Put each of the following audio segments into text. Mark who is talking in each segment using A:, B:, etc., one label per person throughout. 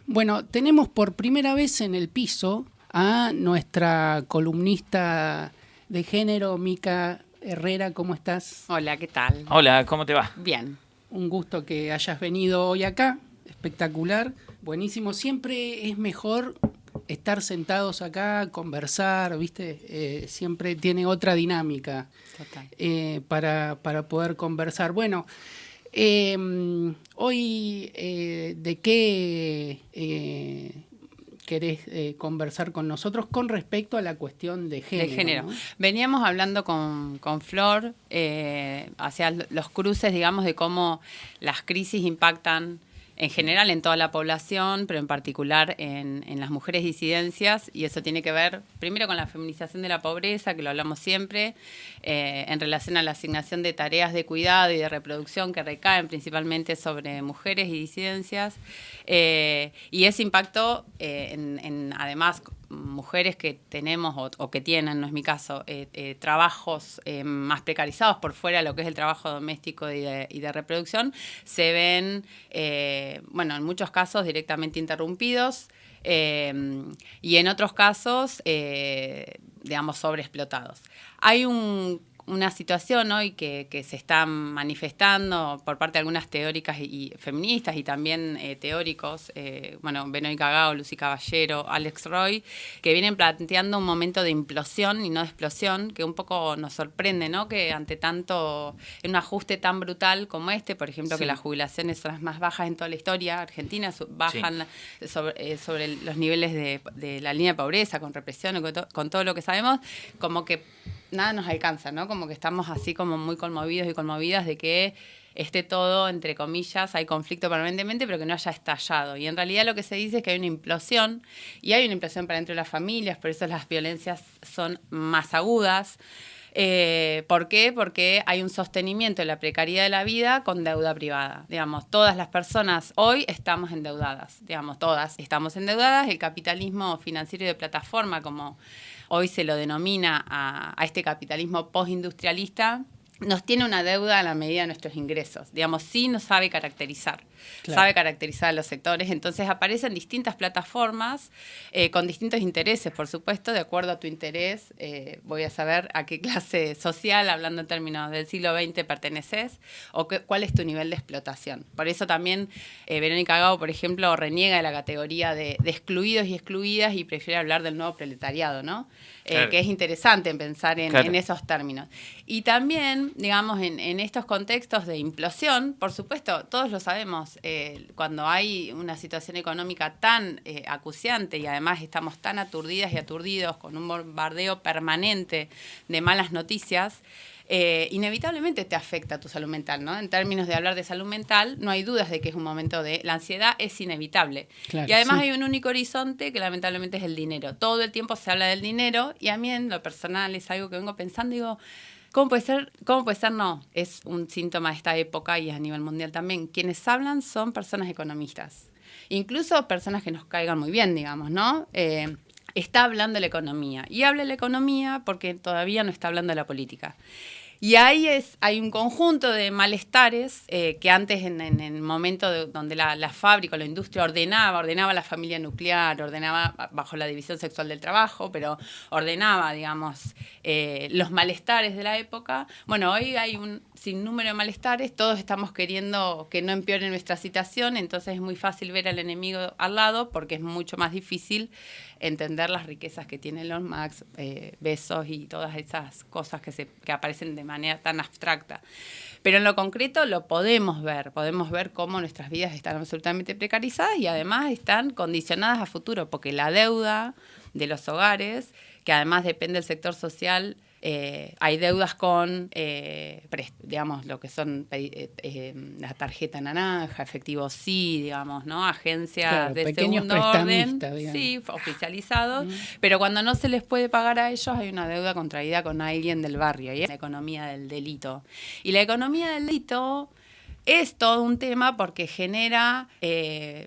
A: Bueno, tenemos por primera vez en el piso a nuestra columnista de género, Mica Herrera. ¿Cómo estás?
B: Hola, ¿qué tal?
C: Hola, ¿cómo te va?
B: Bien.
A: Un gusto que hayas venido hoy acá. Espectacular. Buenísimo. Siempre es mejor estar sentados acá, conversar, ¿viste? Siempre tiene otra dinámica.
B: Total.
A: Para poder conversar. Bueno, hoy, ¿de qué querés conversar con nosotros con respecto a la cuestión de género? ¿No?
B: Veníamos hablando con Flor hacia los cruces, digamos, de cómo las crisis impactan en general en toda la población, pero en particular en las mujeres disidencias, y eso tiene que ver primero con la feminización de la pobreza, que lo hablamos siempre, en relación a la asignación de tareas de cuidado y de reproducción que recaen principalmente sobre mujeres y disidencias, y ese impacto en además mujeres que tenemos o que tienen, no es mi caso, trabajos más precarizados por fuera de lo que es el trabajo doméstico y de reproducción, se ven, bueno, en muchos casos directamente interrumpidos y en otros casos, digamos, sobreexplotados. Hay una situación hoy que se está manifestando por parte de algunas teóricas y feministas y también teóricos, bueno, Verónica Gago, Lucy Caballero, Alex Roy, que vienen planteando un momento de implosión y no de explosión, que un poco nos sorprende, ¿no? Que ante tanto, en un ajuste tan brutal como este, por ejemplo, que las jubilaciones son las más bajas en toda la historia argentina, bajan sobre los niveles de la línea de pobreza, con represión, con todo lo que sabemos, como que nada nos alcanza, ¿no? Como que estamos así como muy conmovidos y conmovidas de que esté todo, entre comillas, hay conflicto permanentemente, pero que no haya estallado. Y en realidad lo que se dice es que hay una implosión, y hay una implosión para dentro de las familias, por eso las violencias son más agudas. ¿Por qué? Porque hay un sostenimiento de la precariedad de la vida con deuda privada. Digamos, todas las personas hoy estamos endeudadas. Digamos, todas estamos endeudadas. El capitalismo financiero y de plataforma, como hoy se lo denomina a este capitalismo postindustrialista, nos tiene una deuda a la medida de nuestros ingresos. Digamos, sí nos sabe caracterizar. Claro. Sabe caracterizar a los sectores. Entonces aparecen distintas plataformas con distintos intereses, por supuesto. De acuerdo a tu interés, voy a saber a qué clase social, hablando en términos del siglo XX, perteneces o cuál es tu nivel de explotación. Por eso también Verónica Gago, por ejemplo, reniega de la categoría de excluidos y excluidas y prefiere hablar del nuevo proletariado, ¿no? Claro. Que es interesante pensar en esos términos. Y también, digamos, en estos contextos de implosión, por supuesto, todos lo sabemos, cuando hay una situación económica tan acuciante y además estamos tan aturdidas y aturdidos con un bombardeo permanente de malas noticias, inevitablemente te afecta tu salud mental, ¿no? En términos de hablar de salud mental, no hay dudas de que es un momento de... La ansiedad es inevitable. Claro, y además hay un único horizonte que lamentablemente es el dinero. Todo el tiempo se habla del dinero y a mí en lo personal es algo que vengo pensando, digo... ¿Cómo puede ser? ¿Cómo puede ser? No, es un síntoma de esta época y a nivel mundial también. Quienes hablan son personas economistas, incluso personas que nos caigan muy bien, digamos, ¿no? Está hablando de la economía, y habla de la economía porque todavía no está hablando de la política. Y ahí hay un conjunto de malestares que antes en el momento donde la fábrica o la industria ordenaba la familia nuclear, ordenaba bajo la división sexual del trabajo, pero ordenaba, digamos, los malestares de la época. Bueno, hoy hay un sinnúmero de malestares, todos estamos queriendo que no empeore nuestra situación, entonces es muy fácil ver al enemigo al lado porque es mucho más difícil entender las riquezas que tiene Elon Musk, Bezos y todas esas cosas que aparecen de manera tan abstracta. Pero en lo concreto lo podemos ver cómo nuestras vidas están absolutamente precarizadas y además están condicionadas a futuro, porque la deuda de los hogares, que además depende del sector social, hay deudas con, digamos, lo que son la tarjeta naranja, efectivo sí, digamos, ¿no? Agencias claro, de segundo orden, digamos. Sí, oficializados, pero cuando no se les puede pagar a ellos hay una deuda contraída con alguien del barrio, y es la economía del delito. Y la economía del delito es todo un tema porque genera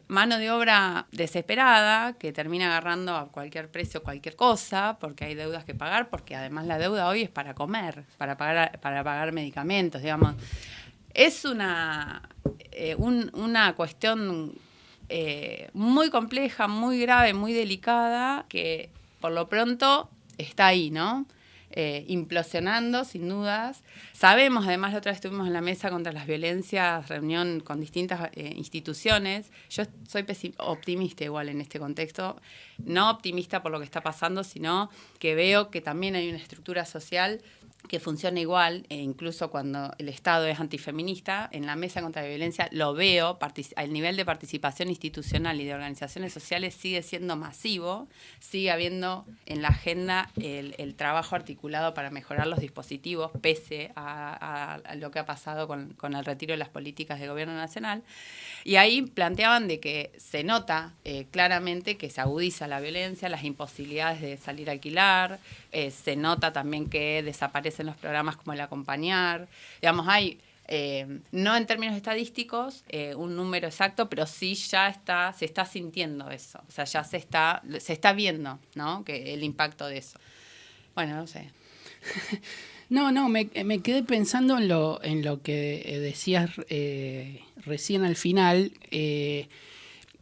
B: mano de obra desesperada que termina agarrando a cualquier precio cualquier cosa porque hay deudas que pagar, porque además la deuda hoy es para comer, para pagar medicamentos, digamos. Es una cuestión muy compleja, muy grave, muy delicada, que por lo pronto está ahí, ¿no? Implosionando, sin dudas. Sabemos, además, la otra vez estuvimos en la mesa contra las violencias, reunión con distintas instituciones. Yo soy optimista igual en este contexto, no optimista por lo que está pasando, sino que veo que también hay una estructura social que funciona igual, incluso cuando el Estado es antifeminista. En la mesa contra la violencia lo veo, el nivel de participación institucional y de organizaciones sociales sigue siendo masivo, sigue habiendo en la agenda el trabajo articulado para mejorar los dispositivos, pese a lo que ha pasado con el retiro de las políticas del gobierno nacional. Y ahí planteaban de que se nota claramente que se agudiza la violencia, las imposibilidades de salir a alquilar, se nota también que desaparecen los programas como el Acompañar. Digamos, hay, no en términos estadísticos, un número exacto, pero sí ya se está sintiendo eso. O sea, ya se está viendo, ¿no? Que el impacto de eso. Bueno, no sé.
A: No, me quedé pensando en lo que decías recién al final,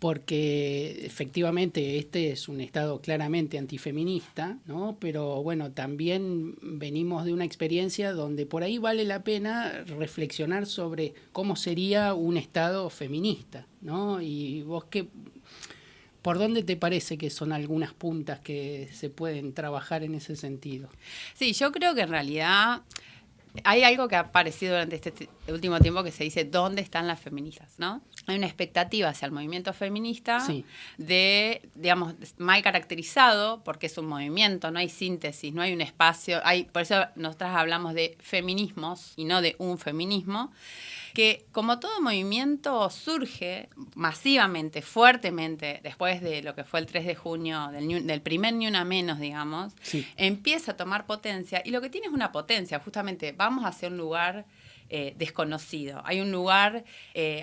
A: porque efectivamente este es un Estado claramente antifeminista, ¿no? Pero bueno, también venimos de una experiencia donde por ahí vale la pena reflexionar sobre cómo sería un Estado feminista, ¿no? Y vos ¿por dónde te parece que son algunas puntas que se pueden trabajar en ese sentido?
B: Sí, yo creo que en realidad hay algo que ha aparecido durante este último tiempo que se dice ¿dónde están las feministas? ¿No? Hay una expectativa hacia el movimiento feminista, sí, digamos, mal caracterizado, porque es un movimiento, no hay síntesis, no hay un espacio. Por eso nosotras hablamos de feminismos y no de un feminismo, que como todo movimiento surge masivamente, fuertemente, después de lo que fue el 3 de junio, del primer Ni Una Menos, digamos, sí, empieza a tomar potencia, y lo que tiene es una potencia, justamente vamos hacia un lugar desconocido, hay un lugar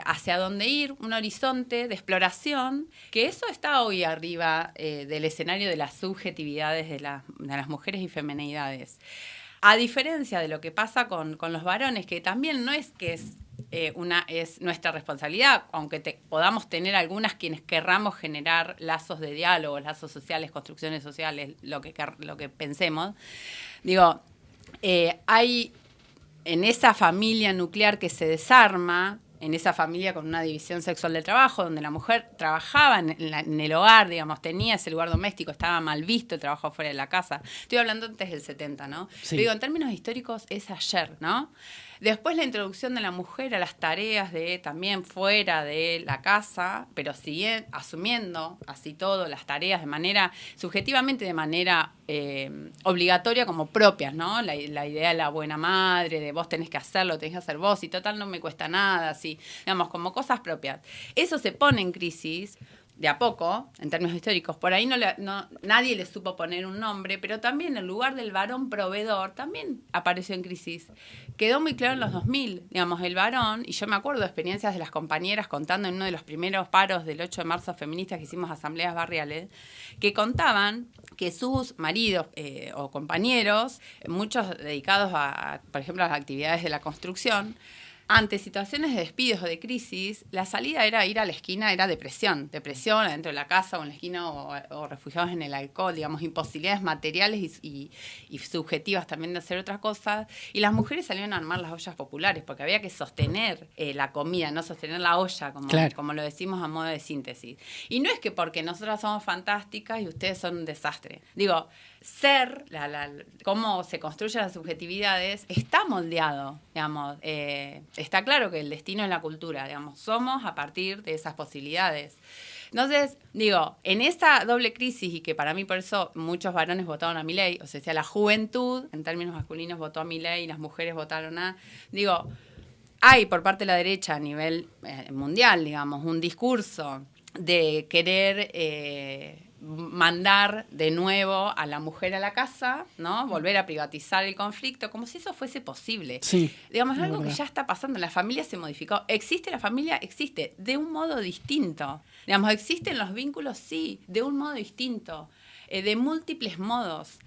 B: hacia donde ir, un horizonte de exploración, que eso está hoy arriba del escenario de las subjetividades de las mujeres y feminidades. A diferencia de lo que pasa con los varones, que también no es que es nuestra responsabilidad, aunque podamos tener algunas quienes querramos generar lazos de diálogo, lazos sociales, construcciones sociales, lo que pensemos. Digo, hay en esa familia nuclear que se desarma, en esa familia con una división sexual del trabajo, donde la mujer trabajaba en el hogar, digamos, tenía ese lugar doméstico, estaba mal visto el trabajo fuera de la casa. Estoy hablando antes del 70, ¿no? Sí. Pero digo, en términos históricos es ayer, ¿no? Después la introducción de la mujer a las tareas también fuera de la casa, pero sigue asumiendo así todo, las tareas de manera, subjetivamente de manera obligatoria como propias, ¿no? La idea de la buena madre, de vos tenés que hacerlo, tenés que hacer vos, y total no me cuesta nada, así, digamos, como cosas propias. Eso se pone en crisis de a poco, en términos históricos. Por ahí nadie le supo poner un nombre, pero también el lugar del varón proveedor también apareció en crisis. Quedó muy claro en los 2000, digamos, el varón, y yo me acuerdo de experiencias de las compañeras contando en uno de los primeros paros del 8 de marzo feministas que hicimos asambleas barriales, que contaban que sus maridos o compañeros, muchos dedicados por ejemplo, a las actividades de la construcción, ante situaciones de despidos o de crisis, la salida era ir a la esquina, era depresión adentro de la casa o en la esquina o refugiados en el alcohol, digamos, imposibilidades materiales y subjetivas también de hacer otras cosas. Y las mujeres salieron a armar las ollas populares porque había que sostener la comida, no sostener la olla, como lo decimos a modo de síntesis. Y no es que porque nosotras somos fantásticas y ustedes son un desastre. Digo, cómo se construyen las subjetividades está moldeado, digamos. Está claro que el destino es la cultura, digamos. Somos a partir de esas posibilidades. Entonces, digo, en esa doble crisis, y que para mí por eso muchos varones votaron a Milei, o sea, la juventud, en términos masculinos, votó a Milei y las mujeres votaron digo, hay por parte de la derecha a nivel mundial, digamos, un discurso de querer mandar de nuevo a la mujer a la casa, ¿no? Volver a privatizar el conflicto, como si eso fuese posible. Sí, digamos, algo verdad. Que ya está pasando. La familia se modificó. ¿Existe la familia? Existe, de un modo distinto. Digamos, ¿existen los vínculos? Sí, de un modo distinto, de múltiples modos.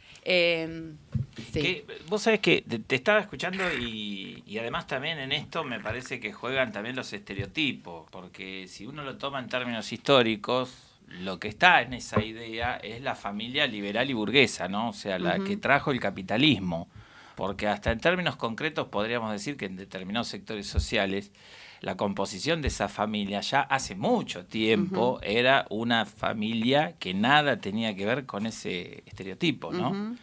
B: Sí.
C: Que, vos sabés que te estaba escuchando y además también en esto me parece que juegan también los estereotipos, porque si uno lo toma en términos históricos, lo que está en esa idea es la familia liberal y burguesa, ¿no? O sea, la que trajo el capitalismo, porque hasta en términos concretos podríamos decir que en determinados sectores sociales la composición de esa familia ya hace mucho tiempo era una familia que nada tenía que ver con ese estereotipo, ¿no?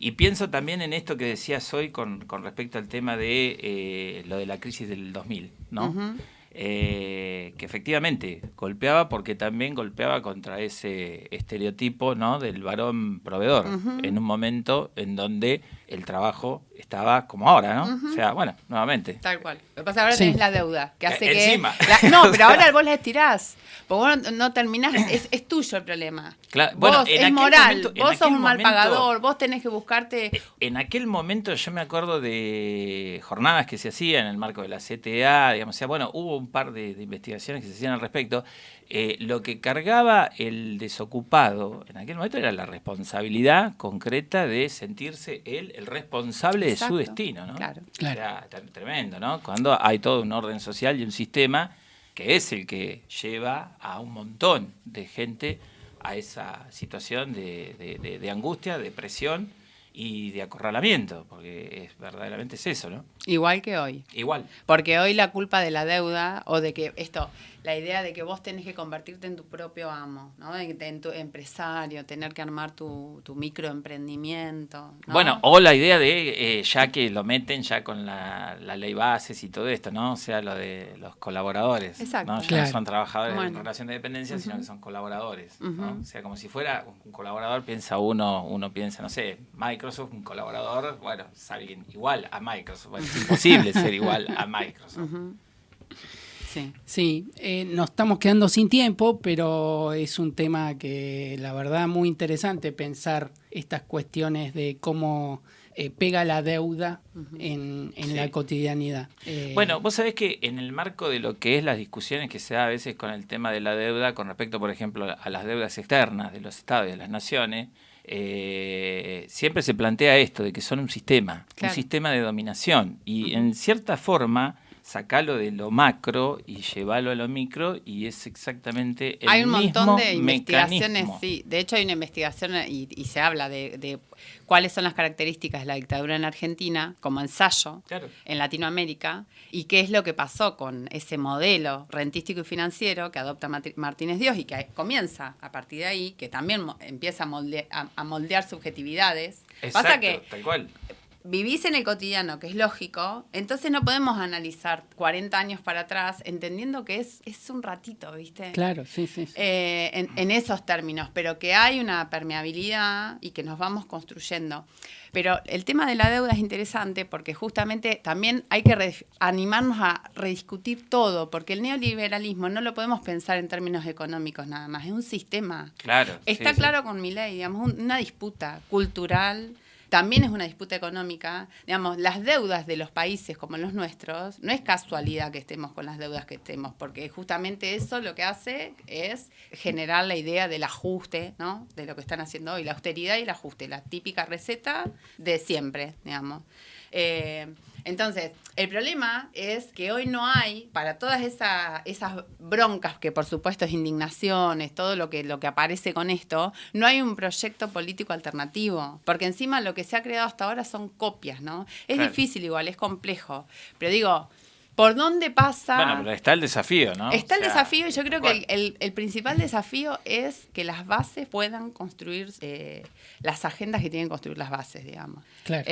C: Y pienso también en esto que decías hoy con respecto al tema de lo de la crisis del 2000, ¿no? Que efectivamente golpeaba porque también golpeaba contra ese estereotipo, ¿no? Del varón proveedor, en un momento en donde el trabajo estaba como ahora, ¿no? O sea, bueno, nuevamente.
B: Tal cual. Lo que pasa ahora
A: Sí.
B: tenés la deuda, que hace
C: Encima.
B: que... No, pero ahora vos la estirás. Porque vos no terminás, es tuyo el problema.
C: Claro,
B: Vos,
C: bueno, en
B: es
C: aquel
B: moral,
C: momento- en
B: vos sos
C: aquel
B: un mal
C: momento-
B: pagador, vos tenés que buscarte...
C: En aquel momento yo me acuerdo de jornadas que se hacían en el marco de la CTA, digamos, o sea, bueno, hubo un par de investigaciones que se hacían al respecto. Lo que cargaba el desocupado en aquel momento era la responsabilidad concreta de sentirse él el responsable de
B: Exacto,
C: su destino, ¿no?
B: claro.
C: Era tremendo, ¿no? Cuando hay todo un orden social y un sistema que es el que lleva a un montón de gente a esa situación de angustia, de presión y de acorralamiento, porque verdaderamente es eso, ¿no?
B: Igual que hoy.
C: Igual.
B: Porque hoy la culpa de la deuda o de que la idea de que vos tenés que convertirte en tu propio amo, ¿no? En tu empresario, tener que armar tu microemprendimiento, ¿no?
C: Bueno, o la idea de, ya que lo meten ya con la ley bases y todo esto, ¿no? O sea, lo de los colaboradores.
B: Exacto.
C: ¿no? Ya
A: Claro.
C: no son trabajadores en
B: Bueno.
C: relación de dependencia, sino que son colaboradores, ¿no?
B: Ujú.
C: O sea, como si fuera un colaborador, uno piensa, no sé, Microsoft, un colaborador, bueno, es alguien igual a Microsoft. Bueno, es imposible ser igual a Microsoft.
B: Sí.
A: Sí, nos estamos quedando sin tiempo, pero es un tema que la verdad muy interesante pensar estas cuestiones de cómo pega la deuda en
C: Sí.
A: la cotidianidad.
C: Bueno, vos sabés que en el marco de lo que es las discusiones que se da a veces con el tema de la deuda, con respecto, por ejemplo, a las deudas externas de los estados y de las naciones, siempre se plantea esto, de que son un sistema de dominación. Y en cierta forma, sacalo de lo macro y llevalo a lo micro y es exactamente el mismo
B: Hay un montón de investigaciones,
C: mecanismo.
B: sí. De hecho, hay una investigación y se habla de cuáles son las características de la dictadura en Argentina como ensayo
C: Claro.
B: en Latinoamérica y qué es lo que pasó con ese modelo rentístico y financiero que adopta Martínez Dios y que comienza a partir de ahí, que también empieza a moldear subjetividades.
C: Exacto,
B: Pasa que
C: tal cual.
B: vivís en el cotidiano, que es lógico, entonces no podemos analizar 40 años para atrás entendiendo que es un ratito, ¿viste?
A: Claro, sí, sí. Sí.
B: En esos términos, pero que hay una permeabilidad y que nos vamos construyendo. Pero el tema de la deuda es interesante porque justamente también hay que animarnos a rediscutir todo, porque el neoliberalismo no lo podemos pensar en términos económicos nada más, es un sistema.
C: Claro.
B: Está
C: sí,
B: claro con Milei, digamos, una disputa cultural, también es una disputa económica. Digamos, las deudas de los países como los nuestros, no es casualidad que estemos con las deudas que estemos, porque justamente eso lo que hace es generar la idea del ajuste, ¿no? De lo que están haciendo hoy, la austeridad y el ajuste, la típica receta de siempre, digamos. Entonces, el problema es que hoy no hay, para todas esas broncas, que por supuesto es indignaciones, todo lo que aparece con esto, no hay un proyecto político alternativo, porque encima lo que se ha creado hasta ahora son copias, ¿no? Es
C: Claro.
B: difícil igual, es complejo, pero digo, ¿por dónde pasa?
C: Bueno, pero está el desafío, ¿no?
B: Está el
C: O sea,
B: desafío y yo creo
C: tal
B: que
C: cual.
B: el principal desafío es que las bases puedan construir las agendas que tienen que construir las bases, digamos.
A: Claro.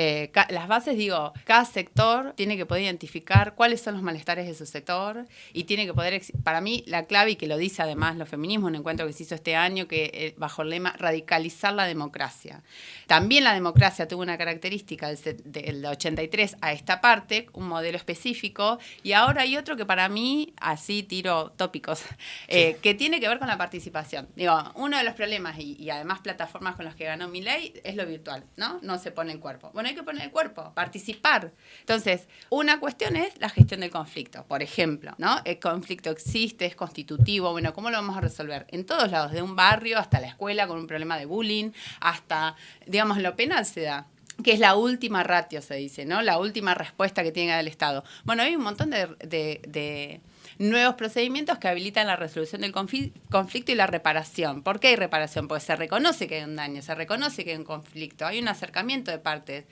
B: Las bases, digo, cada sector tiene que poder identificar cuáles son los malestares de su sector y tiene que poder, para mí, la clave, y que lo dice además los feminismos, un encuentro que se hizo este año, que bajo el lema radicalizar la democracia. También la democracia tuvo una característica del 83 a esta parte, un modelo específico, Y ahora hay otro que para mí, así tiro tópicos, que tiene que ver con la participación. Digo, uno de los problemas, y además plataformas con las que ganó Milei, es lo virtual, ¿no? No se pone el cuerpo. Bueno, hay que poner el cuerpo, participar. Entonces, una cuestión es la gestión del conflicto, por ejemplo, ¿no? El conflicto existe, es constitutivo, bueno, ¿cómo lo vamos a resolver? En todos lados, de un barrio hasta la escuela con un problema de bullying, hasta, digamos, en lo penal se da, que es la última ratio, se dice, ¿no? La última respuesta que tiene el Estado. Bueno, hay un montón de nuevos procedimientos que habilitan la resolución del conflicto y la reparación. ¿Por qué hay reparación? Porque se reconoce que hay un daño, se reconoce que hay un conflicto, hay un acercamiento de partes.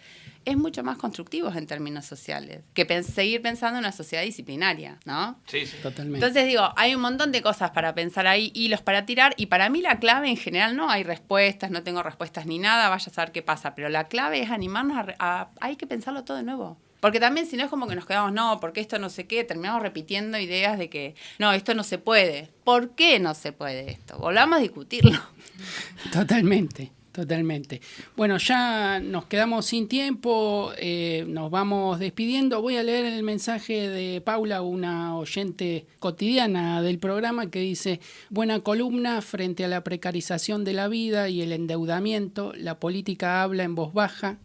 B: Es mucho más constructivo en términos sociales que seguir pensando en una sociedad disciplinaria, ¿no?
C: Sí, sí.
A: Totalmente.
B: Entonces digo, hay un montón de cosas para pensar ahí, hilos para tirar, y para mí la clave en general no hay respuestas, no tengo respuestas ni nada, vaya a saber qué pasa, pero la clave es animarnos hay que pensarlo todo de nuevo. Porque también si no es como que nos quedamos, no, porque esto no sé qué, terminamos repitiendo ideas de que, no, esto no se puede. ¿Por qué no se puede esto? Volvamos a discutirlo.
A: Totalmente. Totalmente. Bueno, ya nos quedamos sin tiempo, nos vamos despidiendo. Voy a leer el mensaje de Paula, una oyente cotidiana del programa, que dice: buena columna frente a la precarización de la vida y el endeudamiento. La política habla en voz baja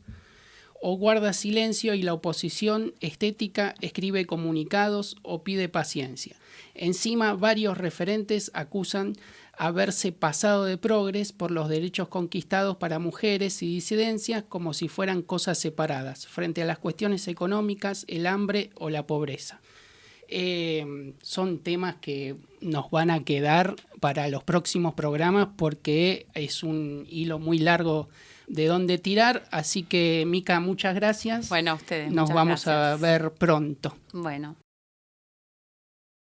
A: o guarda silencio y la oposición estética escribe comunicados o pide paciencia. Encima, varios referentes acusan haberse pasado de progres por los derechos conquistados para mujeres y disidencias como si fueran cosas separadas, frente a las cuestiones económicas, el hambre o la pobreza. Son temas que nos van a quedar para los próximos programas porque es un hilo muy largo de dónde tirar, así que Mica, muchas gracias.
B: Bueno, a ustedes.
A: Nos
B: muchas
A: vamos
B: gracias.
A: a ver pronto.
B: Bueno.